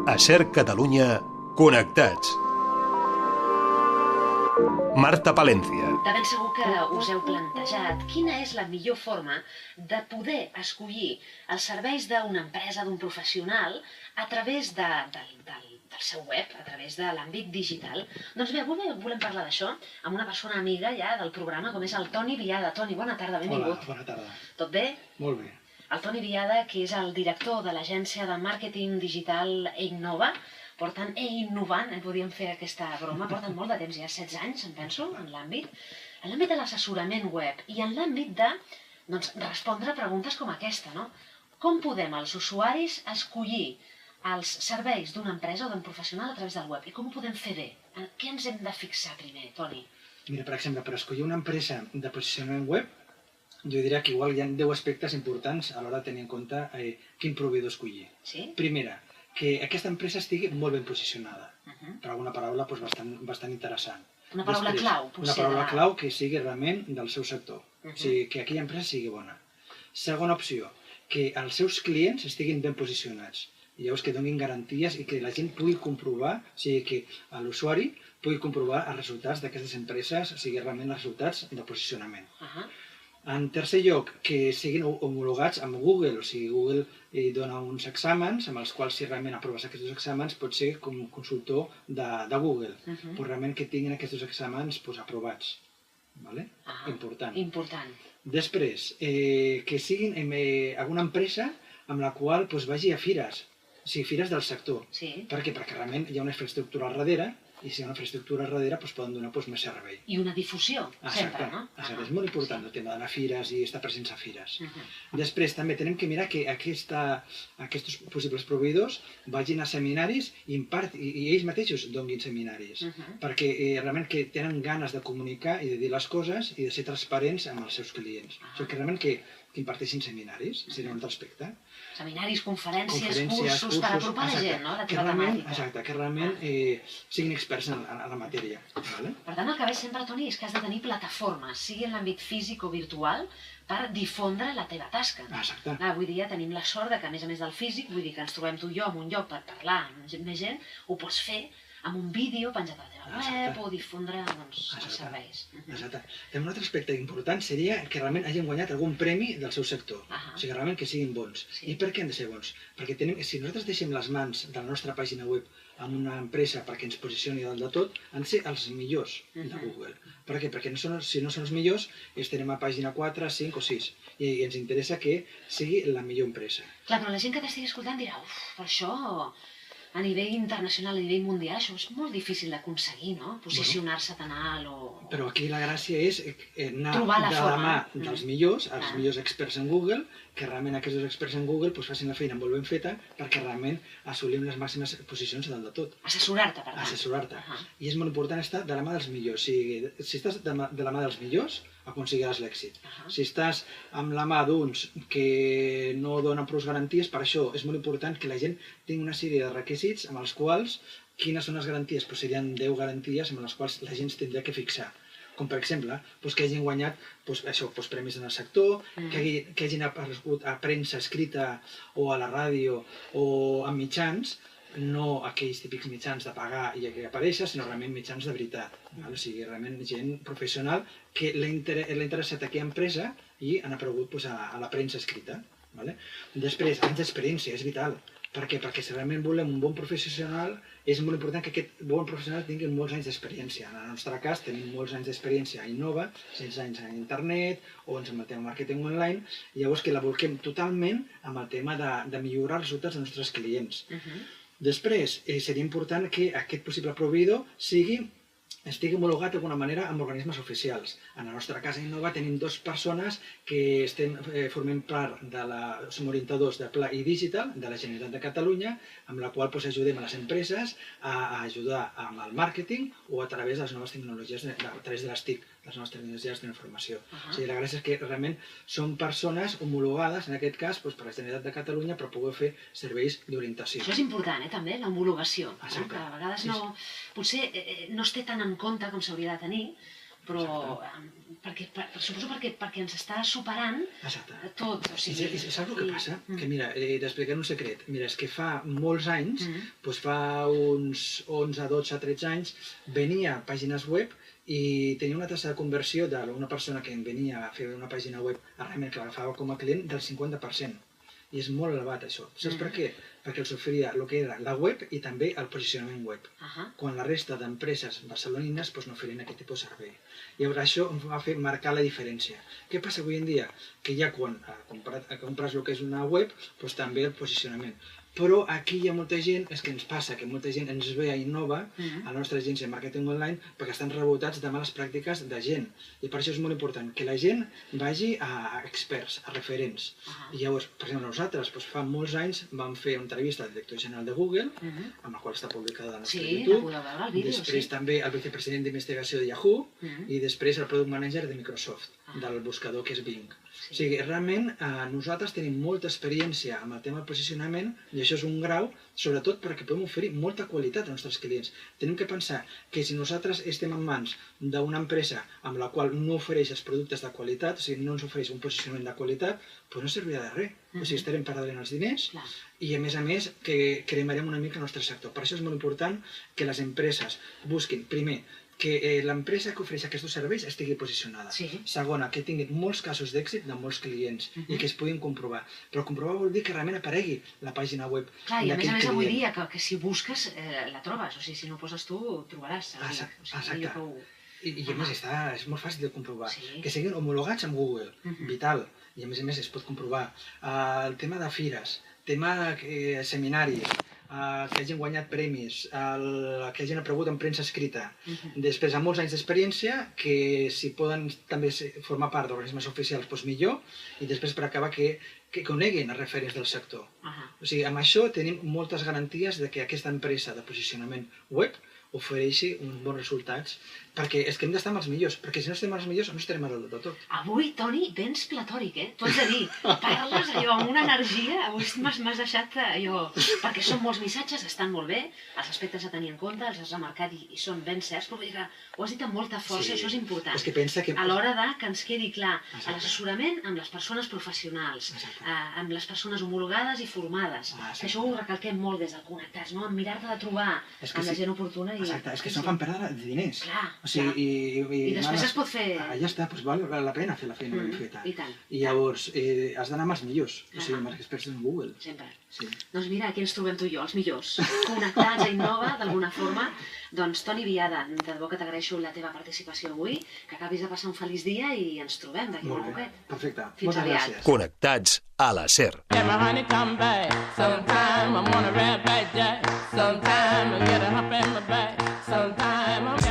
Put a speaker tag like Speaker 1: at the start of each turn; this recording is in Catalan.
Speaker 1: A SER Catalunya, connectats. Marta Palencia.
Speaker 2: De ben segur que us heu plantejat quina és la millor forma de poder escollir els serveis d'una empresa, d'un professional, a través del seu web, a través de l'àmbit digital. Doncs bé, avui volem parlar d'això amb una persona amiga ja del programa, com és el Toni Viada. Toni, bona tarda, benvingut.
Speaker 3: Hola, bona tarda.
Speaker 2: Tot bé?
Speaker 3: Molt bé.
Speaker 2: El Toni Viada, que és el director de l'agència de màrqueting digital Einnova, porten innovant, podíem fer aquesta broma, porten molt de temps, ja 16 anys, em penso, en l'àmbit de l'assessorament web i en l'àmbit de respondre a preguntes com aquesta, no? Com podem els usuaris escollir els serveis d'una empresa o d'un professional a través del web i com ho podem fer bé? En què ens hem de fixar primer, Toni?
Speaker 3: Mira, per exemple, per escollir una empresa de posicionament web, jo diria que igual hi ha 10 aspectes importants a l'hora de tenir en compte quin proveïdor escollir.
Speaker 2: Sí?
Speaker 3: Primera, que aquesta empresa estigui molt ben posicionada. Per alguna paraula bastant interessant.
Speaker 2: Una paraula clau, potser.
Speaker 3: Una paraula clau que sigui realment del seu sector. O sigui, que aquella empresa sigui bona. Segona opció, que els seus clients estiguin ben posicionats. Llavors que donin garanties i que la gent pugui comprovar, o sigui, que l'usuari pugui comprovar els resultats d'aquestes empreses, o sigui, realment els resultats de posicionament. En tercer lloc, que siguin homologats amb Google, o sigui, Google dona uns exàmens amb els quals, si realment aproves aquests exàmens, pots ser com consultor de Google, però realment que tinguin aquests exàmens aprovats. Important.
Speaker 2: Important.
Speaker 3: Després, que siguin alguna empresa amb la qual vagi a fires, o sigui, fires del sector. Per què? Perquè realment hi ha una infraestructura al darrere, i si hi ha una infraestructura al darrere poden donar més servei.
Speaker 2: I una difusió, sempre, no?
Speaker 3: Exacte, és molt important el tema d'anar a fires i estar presents a fires. Després també tenim que mirar que aquests possibles proveïdors vagin a seminaris i ells mateixos donin seminaris, perquè realment que tenen ganes de comunicar i de dir les coses i de ser transparents amb els seus clients. O sigui, que realment que imparteixin seminaris, seria un altre aspecte.
Speaker 2: Seminaris, conferències, cursos, per apropar la gent, no?, a la teva temàtica.
Speaker 3: Exacte, que realment siguin experts en la matèria.
Speaker 2: Per tant, el que veig sempre, Toni, és que has de tenir plataformes, sigui en l'àmbit físic o virtual, per difondre la teva tasca.
Speaker 3: Exacte.
Speaker 2: Avui dia tenim la sort que, a més del físic, vull dir que ens trobem tu i jo en un lloc per parlar amb més gent, ho pots fer amb un vídeo penjat a la teva web o difondre els serveis.
Speaker 3: Exacte. Un altre aspecte important seria que realment hagin guanyat algun premi del seu sector. O sigui, realment que siguin bons. I per què han de ser bons? Perquè si nosaltres deixem les mans de la nostra pàgina web amb una empresa perquè ens posicioni dalt de tot, han de ser els millors de Google. Per què? Perquè si no són els millors, estarem a pàgina 4, 5 o 6. I ens interessa que sigui la millor empresa.
Speaker 2: Clar, però la gent que t'estigui escoltant dirà, per això a nivell internacional, a nivell mundial, això és molt difícil d'aconseguir, no? Posicionar-se tan alt o...
Speaker 3: Però aquí la gràcia és anar de la mà dels millors, els millors experts en Google, que realment aquests experts en Google facin la feina molt ben feta perquè realment assolim les màximes posicions dalt de tot.
Speaker 2: Assessorar-te, per tant.
Speaker 3: Assessorar-te. I és molt important estar de la mà dels millors. Si estàs de la mà dels millors, aconseguiràs l'èxit. Si estàs amb la mà d'uns que no donen prou garanties, per això és molt important que la gent tingui una sèrie de requisits amb els quals, quines són les garanties? Serien 10 garanties amb les quals la gent es tindria que fixar. Com per exemple, que hagin guanyat premis en el sector, que hagin aparegut a premsa escrita o a la ràdio o a mitjans, no aquells típics mitjans de pagar i que apareixen, sinó realment mitjans de veritat. O sigui, realment gent professional que l'ha interessat a aquella empresa i han aparegut a la premsa escrita. Després, anys d'experiència, és vital. Per què? Perquè si realment volem un bon professional, és molt important que aquest bon professional tingui molts anys d'experiència. En el nostre cas, tenim molts anys d'experiència a Einnova, 16 anys en internet o ens en màrqueting online, i llavors que la volquem totalment amb el tema de millorar els resultats dels nostres clients. Després, seria important que aquest possible proveïdor estigui homologat d'alguna manera amb organismes oficials. En el nostre cas a Einnova tenim 2 persones que formem part som orientadors de Pla i Digital de la Generalitat de Catalunya, amb la qual ajudem a les empreses a ajudar amb el màrqueting o a través de les noves tecnologies, a través de les TIC, les noves tecnologies de la informació. O sigui, la gràcia és que realment són persones homologades, en aquest cas, per la Generalitat de Catalunya, per poder fer serveis d'orientació.
Speaker 2: Això és important, també, l'homologació.
Speaker 3: Exacte.
Speaker 2: Que a vegades potser no es té tant en compte com s'hauria de tenir, però suposo perquè ens està superant tot.
Speaker 3: I saps el que passa? Que mira, t'explicaré un secret. Mira, és que fa molts anys, doncs fa uns 11, 12, 13 anys, venia a pàgines web i tenia una tassa de conversió d'una persona que em venia a fer una pàgina web, realment que l'agafava com a client, del 50%. I és molt elevat, això. Saps per què? Perquè els oferia el que era la web i també el posicionament web. Quan la resta d'empreses barcelonines no oferien aquest tipus de servei. Llavors això em va fer marcar la diferència. Què passa avui en dia? Que ja quan compres el que és una web, també el posicionament. Però aquí hi ha molta gent, és que ens passa que molta gent ens ve a Innova, a la nostra agència de màrqueting online, perquè estan rebotats de males pràctiques de gent. I per això és molt important que la gent vagi a experts, a referents. I llavors, per exemple, nosaltres fa molts anys vam fer una entrevista al director general de Google, amb la qual està publicada al nostre YouTube. Després també el vicepresident d'investigació de Yahoo i després el product manager de Microsoft, del buscador que és Bing. O sigui, realment nosaltres tenim molta experiència amb el tema del posicionament i això és un grau, sobretot perquè podem oferir molta qualitat als nostres clients. Tenim que pensar que si nosaltres estem en mans d'una empresa amb la qual no ofereix els productes de qualitat, o sigui, no ens ofereix un posicionament de qualitat, doncs no servirà de res. O sigui, estarem perdent els diners i, a més, que cremarem una mica el nostre sector. Per això és molt important que les empreses busquin, primer, que l'empresa que ofereix aquests serveis estigui posicionada. Segona, que tinguin molts casos d'èxit de molts clients i que es puguin comprovar. Però comprovar vol dir que realment aparegui la pàgina web d'aquell client.
Speaker 2: I a més avui dia que si busques la trobes, o sigui, si no poses tu, ho trobaràs.
Speaker 3: Exacte. I a més és molt fàcil de comprovar. Que siguin homologats amb Google, vital. I a més es pot comprovar. El tema de fires, tema seminaris, que hagin guanyat premis, que hagin aparegut en premsa escrita. Després, amb molts anys d'experiència, que si poden també formar part d'organismes oficials, doncs millor, i després per acabar que coneguin els referents del sector. O sigui, amb això tenim moltes garanties de que aquesta empresa de posicionament web ofereixi uns bons resultats, perquè és que hem d'estar amb els millors, perquè si no estem amb els millors no estarem a dalt de tot.
Speaker 2: Avui, Toni, vens platòric, T'ho haig de dir. Parles allò amb una energia, avui m'has deixat allò... Perquè són molts missatges, estan molt bé, els aspectes a tenir en compte, els has remarcat i són ben certs, però vull dir que ho has dit amb molta força i això és important.
Speaker 3: És que pensa que...
Speaker 2: A l'hora que ens quedi clar l'assessorament amb les persones professionals, amb les persones homologades i formades, que això ho recalquem molt des del Connectats, amb mirar-te de trobar amb la gent oportuna.
Speaker 3: Exacte, és que això fan perdre diners.
Speaker 2: Clar.
Speaker 3: I
Speaker 2: després es pot fer...
Speaker 3: Ja està, doncs val la pena fer la feina ben feta.
Speaker 2: I tant.
Speaker 3: I llavors has d'anar amb els millors, o sigui, amb els experts en Google.
Speaker 2: Sempre. Doncs mira, aquí ens trobem tu i jo, els millors. Connectats a Innova, d'alguna forma. Doncs Toni Viada, de debò que t'agraeixo la teva participació avui, que acabis de passar un feliç dia i ens trobem d'aquí un poquet.
Speaker 3: Perfecte.
Speaker 2: Fins aviat.
Speaker 1: Connectats a la SER.
Speaker 4: Sometime I get a hump in my back. Sometime